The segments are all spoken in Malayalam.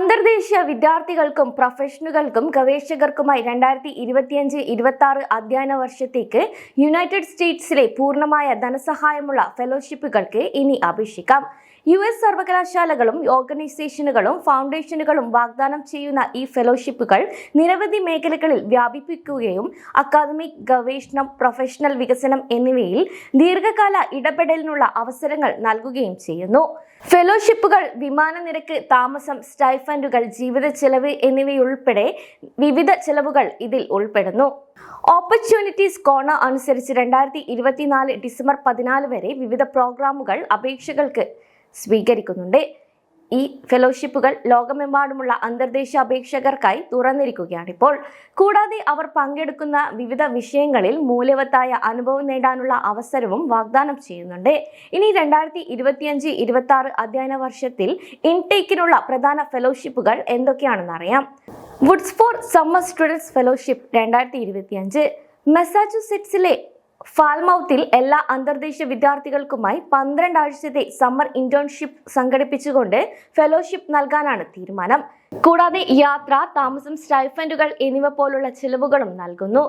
അന്തർദേശീയ വിദ്യാർത്ഥികൾക്കും പ്രൊഫഷണലുകൾക്കും ഗവേഷകർക്കുമായി 2025-26 അധ്യയന വർഷത്തേക്ക് യുണൈറ്റഡ് സ്റ്റേറ്റ്സിലെ പൂർണ്ണമായ ധനസഹായമുള്ള ഫെലോഷിപ്പുകൾക്ക് ഇനി അപേക്ഷിക്കാം. US സർവകലാശാലകളും ഓർഗനൈസേഷനുകളും ഫൗണ്ടേഷനുകളും വാഗ്ദാനം ചെയ്യുന്ന ഈ ഫെലോഷിപ്പുകൾ നിരവധി മേഖലകളിൽ വ്യാപിപ്പിക്കുകയും അക്കാദമിക്, ഗവേഷണം, പ്രൊഫഷണൽ വികസനം എന്നിവയിൽ ദീർഘകാല ഇടപെടലിനുള്ള അവസരങ്ങൾ നൽകുകയും ചെയ്യുന്നു. ഫെലോഷിപ്പുകൾ വിമാന നിരക്ക്, താമസം, സ്റ്റൈഫൻഡുകൾ, ജീവിത ചെലവ് എന്നിവയുൾപ്പെടെ വിവിധ ചെലവുകൾ ഇതിൽ ഉൾപ്പെടുന്നു. ഓപ്പർച്യൂണിറ്റീസ് കോർണർ അനുസരിച്ച് 2024 ഡിസംബർ 14 വരെ വിവിധ പ്രോഗ്രാമുകൾ അപേക്ഷകൾക്ക് സ്വീകരിക്കുന്നുണ്ട്. ഈ ഫെലോഷിപ്പുകൾ ലോകമെമ്പാടുമുള്ള അന്തർദേശീയ അപേക്ഷകർക്കായി തുറന്നിരിക്കുകയാണിപ്പോൾ. കൂടാതെ അവർ പങ്കെടുക്കുന്ന വിവിധ വിഷയങ്ങളിൽ മൂല്യവത്തായ അനുഭവം നേടാനുള്ള അവസരവും വാഗ്ദാനം ചെയ്യുന്നുണ്ട്. ഇനി 2025-26 അധ്യയന വർഷത്തിൽ ഇൻടേക്കിനുള്ള പ്രധാന ഫെലോഷിപ്പുകൾ എന്തൊക്കെയാണെന്ന് അറിയാം. Woods for summer students fellowship 2025 മസാച്യുസെറ്റ്സിലെ ഫാൽമൌത്തിൽ എല്ലാ അന്തർദേശീയ വിദ്യാർത്ഥികൾക്കുമായി 12 ആഴ്ചത്തെ സമ്മർ ഇന്റേൺഷിപ്പ് സംഘടിപ്പിച്ചുകൊണ്ട് ഫെലോഷിപ്പ് നൽകാനാണ് തീരുമാനം. കൂടാതെ യാത്ര, താമസം, സ്റ്റൈഫൻഡുകൾ എന്നിവ പോലുള്ള ചെലവുകളും നൽകുന്നു.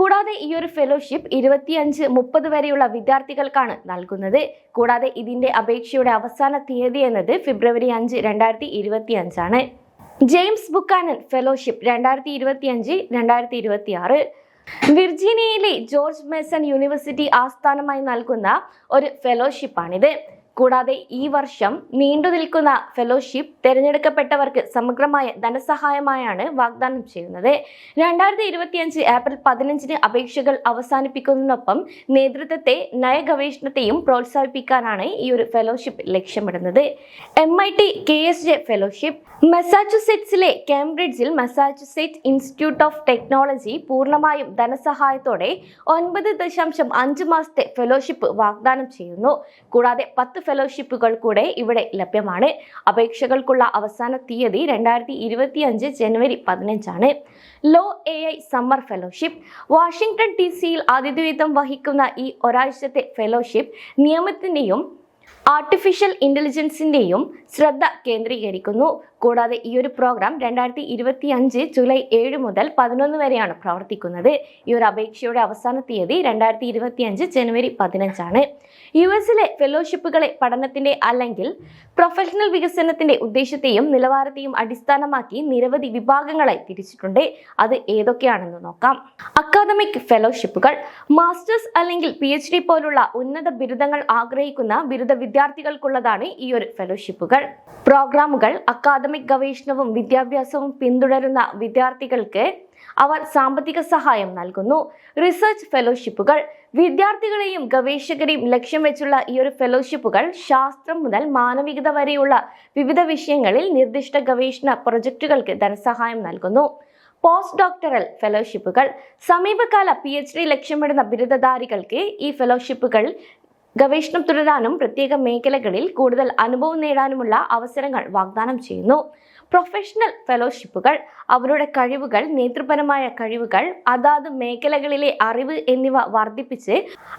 കൂടാതെ ഈ ഒരു ഫെലോഷിപ്പ് 25-30 വരെയുള്ള വിദ്യാർത്ഥികൾക്കാണ് നൽകുന്നത്. കൂടാതെ ഇതിന്റെ അപേക്ഷയുടെ അവസാന തീയതി എന്നത് ഫെബ്രുവരി 5, 2025 ആണ്. ജെയിംസ് ബുക്കാനൻ ഫെലോഷിപ്പ് 2025-2026 വിർജീനിയയിലെ ജോർജ് മേസൺ യൂണിവേഴ്സിറ്റി ആസ്ഥാനമായി നൽകുന്ന ഒരു ഫെലോഷിപ്പാണിത്. കൂടാതെ ഈ വർഷം നീണ്ടു നിൽക്കുന്ന ഫെലോഷിപ്പ് തിരഞ്ഞെടുക്കപ്പെട്ടവർക്ക് സമഗ്രമായ ധനസഹായമായാണ് വാഗ്ദാനം ചെയ്യുന്നത്. 2025 ഏപ്രിൽ 15 അപേക്ഷകൾ അവസാനിപ്പിക്കുന്നതിനൊപ്പം നേതൃത്വത്തെ, നയഗവേഷണത്തെയും പ്രോത്സാഹിപ്പിക്കാനാണ് ഈ ഒരു ഫെലോഷിപ്പ് ലക്ഷ്യമിടുന്നത്. MIT KSJ ഫെലോഷിപ്പ് മസാച്യുസെറ്റ്സിലെ കേംബ്രിഡ്ജിൽ മസാച്യുസെറ്റ്സ് ഇൻസ്റ്റിറ്റ്യൂട്ട് ഓഫ് ടെക്നോളജി പൂർണ്ണമായും ധനസഹായത്തോടെ 9.5 മാസത്തെ ഫെലോഷിപ്പ് വാഗ്ദാനം ചെയ്യുന്നു. കൂടാതെ 10 ഫെലോഷിപ്പുകൾ കൂടെ ഇവിടെ ലഭ്യമാണ്. അപേക്ഷകൾക്കുള്ള അവസാന തീയതി 2025 ജനുവരി 15 ആണ്. Law AI summer fellowship Washington DC-യിൽ ആതിഥേയത്വം വഹിക്കുന്ന ഈ ഒരാഴ്ചത്തെ ഫെലോഷിപ്പ് നിയമത്തിന്റെയും ആർട്ടിഫിഷ്യൽ ഇന്റലിജൻസിന്റെയും ശ്രദ്ധ കേന്ദ്രീകരിക്കുന്നു. കൂടാതെ ഈ ഒരു പ്രോഗ്രാം 2025 ജൂലൈ 7 മുതൽ 11 വരെയാണ് പ്രവർത്തിക്കുന്നത്. ഈ ഒരു അപേക്ഷയുടെ അവസാന തീയതി 2025 ജനുവരി 15 ആണ്. US-ലെ ഫെലോഷിപ്പുകളെ പഠനത്തിന്റെ അല്ലെങ്കിൽ പ്രൊഫഷണൽ വികസനത്തിന്റെ ഉദ്ദേശത്തെയും നിലവാരത്തെയും അടിസ്ഥാനമാക്കി നിരവധി വിഭാഗങ്ങളായി തിരിച്ചിട്ടുണ്ട്. അത് ഏതൊക്കെയാണെന്ന് നോക്കാം. അക്കാദമിക് ഫെലോഷിപ്പുകൾ മാസ്റ്റേഴ്സ് അല്ലെങ്കിൽ PhD പോലുള്ള ഉന്നത ബിരുദങ്ങൾ ആഗ്രഹിക്കുന്ന ബിരുദ വിദ്യാർത്ഥികൾക്കുള്ളതാണ് ഈ ഒരു ഫെലോഷിപ്പുകൾ. പ്രോഗ്രാമുകൾ അക്കാദമിക് ഗവേഷണവും വിദ്യാഭ്യാസവും പിന്തുടരുന്ന വിദ്യാർത്ഥികൾക്ക് അവർ സാമ്പത്തിക സഹായം നൽകുന്നു. റിസർച്ച് ഫെലോഷിപ്പുകൾ വിദ്യാർത്ഥികളെയും ഗവേഷകരെയും ലക്ഷ്യം വെച്ചുള്ള ഈ ഒരു ഫെലോഷിപ്പുകൾ ശാസ്ത്രം മുതൽ മാനവികത വരെയുള്ള വിവിധ വിഷയങ്ങളിൽ നിർദ്ദിഷ്ട ഗവേഷണ പ്രൊജക്ടുകൾക്ക് ധനസഹായം നൽകുന്നു. പോസ്റ്റ് ഡോക്ടറൽ ഫെലോഷിപ്പുകൾ സമീപകാല PhD ലക്ഷ്യമിടുന്ന ബിരുദധാരികൾക്ക് ഈ ഫെലോഷിപ്പുകൾ ഗവേഷണം തുടരാനും പ്രത്യേക മേഖലകളിൽ കൂടുതൽ അനുഭവം നേടാനുമുള്ള അവസരങ്ങൾ വാഗ്ദാനം ചെയ്യുന്നു. പ്രൊഫഷണൽ ഫെലോഷിപ്പുകൾ അവരുടെ കഴിവുകൾ, നേതൃപരമായ കഴിവുകൾ, അതാത് മേഖലകളിലെ അറിവ് എന്നിവ വർദ്ധിപ്പിച്ച്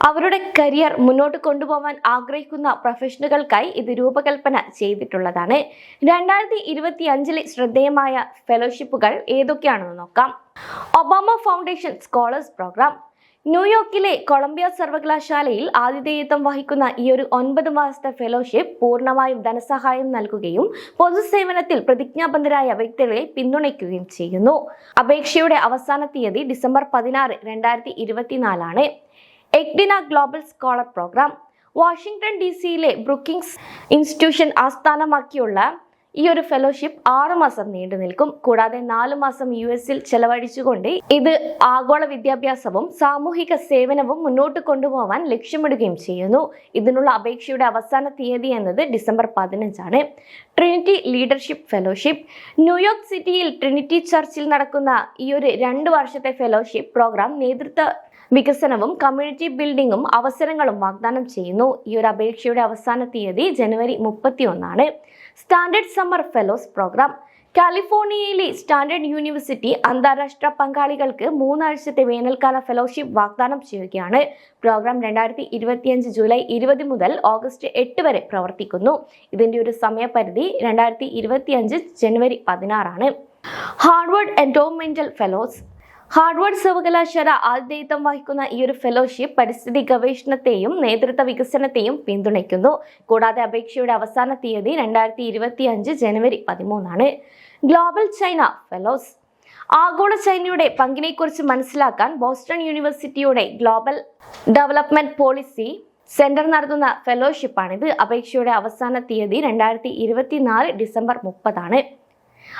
അവരുടെ കരിയർ മുന്നോട്ട് കൊണ്ടുപോകാൻ ആഗ്രഹിക്കുന്ന പ്രൊഫഷണലുകൾക്കായി ഇത് രൂപകൽപ്പന ചെയ്തിട്ടുള്ളതാണ്. 2025 ശ്രദ്ധേയമായ ഫെലോഷിപ്പുകൾ ഏതൊക്കെയാണെന്ന് നോക്കാം. ഒബാമ ഫൗണ്ടേഷൻ സ്കോളേഴ്സ് പ്രോഗ്രാം ന്യൂയോർക്കിലെ കൊളംബിയ സർവകലാശാലയിൽ ആതിഥേയത്വം വഹിക്കുന്ന ഈ ഒരു 9 മാസത്തെ ഫെലോഷിപ്പ് പൂർണ്ണമായും ധനസഹായം നൽകുകയും പൊതുസേവനത്തിൽ പ്രതിജ്ഞാബദ്ധരായ വ്യക്തികളെ പിന്തുണയ്ക്കുകയും ചെയ്യുന്നു. അപേക്ഷയുടെ അവസാന തീയതി ഡിസംബർ 16, 2024 ആണ്. എഗ്ഡിന ഗ്ലോബൽ സ്കോളർ പ്രോഗ്രാം വാഷിംഗ്ടൺ DC-യിലെ ബ്രൂക്കിംഗ്സ് ഇൻസ്റ്റിറ്റ്യൂഷൻ ആസ്ഥാനമാക്കിയുള്ള ഈ ഒരു ഫെലോഷിപ്പ് 6 മാസം നീണ്ടു നിൽക്കും. കൂടാതെ 4 മാസം US-ൽ ചെലവഴിച്ചുകൊണ്ട് ഇത് ആഗോള വിദ്യാഭ്യാസവും സാമൂഹിക സേവനവും മുന്നോട്ട് കൊണ്ടുപോകാൻ ലക്ഷ്യമിടുകയും ചെയ്യുന്നു. ഇതിനുള്ള അപേക്ഷയുടെ അവസാന തീയതി എന്നത് ഡിസംബർ 15 ആണ്. ട്രിനിറ്റി ലീഡർഷിപ്പ് ഫെലോഷിപ്പ് ന്യൂയോർക്ക് സിറ്റിയിൽ ട്രിനിറ്റി ചർച്ചിൽ നടക്കുന്ന ഈ ഒരു 2 വർഷത്തെ ഫെലോഷിപ്പ് പ്രോഗ്രാം നേതൃത്വ വികസനവും കമ്മ്യൂണിറ്റി ബിൽഡിംഗും അവസരങ്ങളും വാഗ്ദാനം ചെയ്യുന്നു. ഈ ഒരു അപേക്ഷയുടെ അവസാന തീയതി ജനുവരി 31 ആണ്. Standard summer fellows program. കാലിഫോർണിയയിലെ സ്റ്റാൻഡേർഡ് യൂണിവേഴ്സിറ്റി അന്താരാഷ്ട്ര പങ്കാളികൾക്ക് 3 ആഴ്ചത്തെ വേനൽക്കാല ഫെലോഷിപ്പ് വാഗ്ദാനം ചെയ്യുകയാണ്. പ്രോഗ്രാം 2025 ജൂലൈ 20 മുതൽ ഓഗസ്റ്റ് 8 വരെ പ്രവർത്തിക്കുന്നു. ഇതിന്റെ ഒരു സമയപരിധി 2025 ജനുവരി 16 ആണ്. Harvard എൻഡോമെന്റൽ fellows. ഹാർവാർഡ് സർവകലാശാല ആതിഥേയത്വം വഹിക്കുന്ന ഈ ഒരു ഫെലോഷിപ്പ് പരിസ്ഥിതി ഗവേഷണത്തെയും നേതൃത്വ വികസനത്തെയും പിന്തുണയ്ക്കുന്നു. കൂടാതെ അപേക്ഷയുടെ അവസാന തീയതി 2025 ജനുവരി 13 ആണ്. Global China fellows. ആഗോള ചൈനയുടെ പങ്കിനെക്കുറിച്ച് മനസ്സിലാക്കാൻ ബോസ്റ്റൺ യൂണിവേഴ്സിറ്റിയുടെ ഗ്ലോബൽ ഡെവലപ്മെന്റ് പോളിസി സെന്റർ നടത്തുന്ന ഫെലോഷിപ്പാണിത്. അപേക്ഷയുടെ അവസാന തീയതി 2024 ഡിസംബർ 30 ആണ്.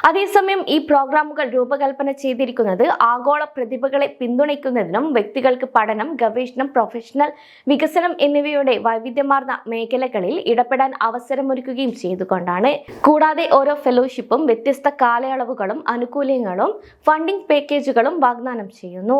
അതേസമയം ഈ പ്രോഗ്രാമുകൾ രൂപകൽപ്പന ചെയ്തിരിക്കുന്നത് ആഗോള പ്രതിഭകളെ പിന്തുണയ്ക്കുന്നതിനും വ്യക്തികൾക്ക് പഠനം, ഗവേഷണം, പ്രൊഫഷണൽ വികസനം എന്നിവയുടെ വൈവിധ്യമാർന്ന മേഖലകളിൽ ഇടപെടാൻ അവസരമൊരുക്കുകയും ചെയ്തുകൊണ്ടാണ്. കൂടാതെ ഓരോ ഫെലോഷിപ്പും വ്യത്യസ്ത കാലയളവുകളും ആനുകൂല്യങ്ങളും ഫണ്ടിംഗ് പാക്കേജുകളും വാഗ്ദാനം ചെയ്യുന്നു.